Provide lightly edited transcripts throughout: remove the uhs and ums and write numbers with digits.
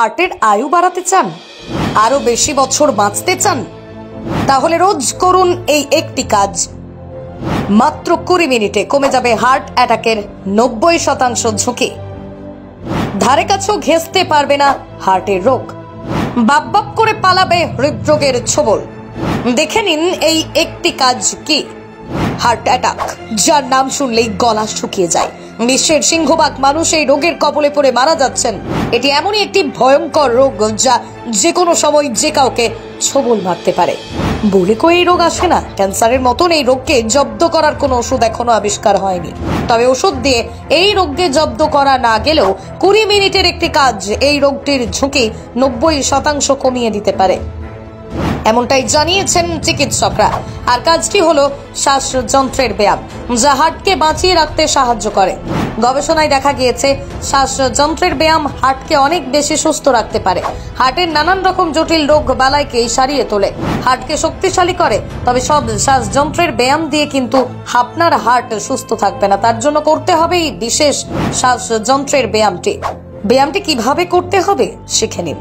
হার্টের আয়ু বাড়াতে চান, আরো বেশি বছর বাঁচতে চান, তাহলে রোজ করুন এই একটি কাজ। মাত্র 20 মিনিটে কমে যাবে হার্ট অ্যাটাকের 90% ঝুঁকি। ধারে কাছেও ঘেঁষতে পারবে না হার্টের রোগ, বাপ বাপ করে পালাবে হৃদরোগের ছোবল। দেখে নিন এই একটি কাজ কি। হার্ট অ্যাটাক, যার নাম শুনলেই গলা শুকিয়ে যায়। বিশ্বের সিংহভাগ মানুষ এই রোগের কবলে পড়ে মারা যাচ্ছেন। এটি এমনই একটি ভয়ঙ্কর রোগ যা যে কোনো সময় যে কাউকে ছোবল মারতে পারে। বলে কই এই রোগ আসে না। ক্যান্সারের মতন এই রোগকে জব্দ করার কোনো ওষুধ এখনো আবিষ্কার হয়নি। তবে ওষুধ দিয়ে এই রোগকে জব্দ করা না গেলেও 20 মিনিটের একটি কাজ এই রোগটির ঝুঁকি 90% কমিয়ে দিতে পারে, এমনটাই জানিয়েছেন চিকিৎসকরা। আর কাজটি হলো শ্বাসযন্ত্রের ব্যায়াম, যা হার্টকে বাঁচিয়ে রাখতে সাহায্য করে। গবেষণায় দেখা গিয়েছে শ্বাসযন্ত্রের ব্যায়াম হার্টকে অনেক বেশি সুস্থ রাখতে পারে। হার্টের নানান রকম জটিল রোগ বালাইকে সারিয়ে তোলে, হার্টকে শক্তিশালী করে। তবে সব শ্বাসযন্ত্রের ব্যায়াম দিয়ে কিন্তু আপনার হার্ট সুস্থ থাকবে না। তার জন্য করতে হবে এই বিশেষ শ্বাসযন্ত্রের ব্যায়ামটি। ব্যায়ামটি কিভাবে করতে হবে শিখে নিন।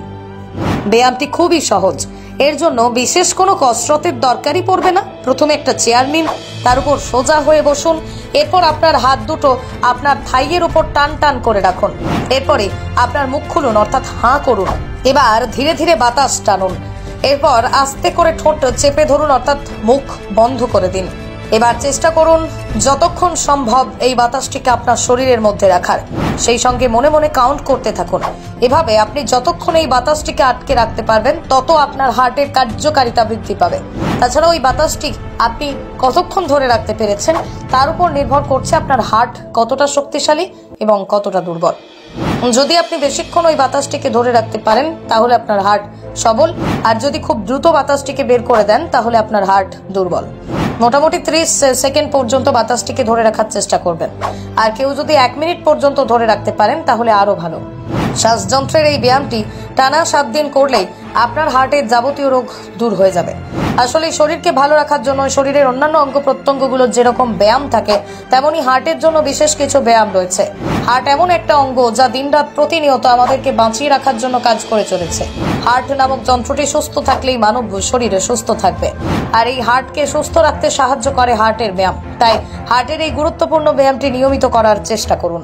ব্যায়ামটি খুবই সহজ, এর জন্য বিশেষ কোনো কসরতের দরকারই পড়বে না। প্রথমে একটা চেয়ার নিন, তার উপর সোজা হয়ে বসুন। এরপর আপনার হাত দুটো আপনার থাইয়ের উপর টান টান করে রাখুন। এরপরে আপনার মুখ খুলুন, অর্থাৎ হাঁ করুন। এবার ধীরে ধীরে বাতাস টানুন। এরপর আস্তে করে ঠোঁট চেপে ধরুন, অর্থাৎ মুখ বন্ধ করে দিন। এবার চেষ্টা করুন যতক্ষণ সম্ভব এই বাতাসটিকে আপনার শরীরের মধ্যে রাখার। সেই সঙ্গে মনে মনে কাউন্ট করতে থাকুন। এভাবে আপনি যতক্ষণ এই বাতাসটিকে আটকে রাখতে পারবেন তত আপনার হার্টের কার্যকারিতা বৃদ্ধি পাবে। তাছাড়া ওই বাতাসটি আপনি কতক্ষণ ধরে রাখতে পেরেছেন তার উপর নির্ভর করছে আপনার হার্ট কতটা শক্তিশালী এবং কতটা দুর্বল। যদি আপনি বেশিক্ষণ ওই বাতাসটিকে ধরে রাখতে পারেন তাহলে আপনার হার্ট সবল, আর যদি খুব দ্রুত বাতাসটিকে বের করে দেন তাহলে আপনার হার্ট দুর্বল। মোটামুটি 30 সেকেন্ড পর্যন্ত বাতাসটিকে ধরে রাখার চেষ্টা করবেন। আর কেউ যদি 1 মিনিট পর্যন্ত ধরে রাখতে পারেন তাহলে আরো ভালো। শ্বাসযন্ত্রের এই ব্যায়ামটি টানা 7 দিন করলেই আপনার হার্টের যাবতীয় রোগ দূর হয়ে যাবে। আসলে শরীরকে ভালো রাখার জন্য শরীরের অন্যান্য অঙ্গ প্রত্যঙ্গগুলোর যেরকম ব্যায়াম থাকে তেমনি হার্টের জন্য বিশেষ কিছু ব্যায়াম রয়েছে। হার্ট এমন একটা অঙ্গ যা দিনরাত প্রতিনিয়ত আমাদেরকে বাঁচিয়ে রাখার জন্য কাজ করে চলেছে। হার্ট নামক যন্ত্রটি সুস্থ থাকলেই মানব শরীরে সুস্থ থাকবে। আর এই হার্টকে সুস্থ রাখতে সাহায্য করে হার্টের ব্যায়াম। তাই হার্টের এই গুরুত্বপূর্ণ ব্যায়ামটি নিয়মিত করার চেষ্টা করুন।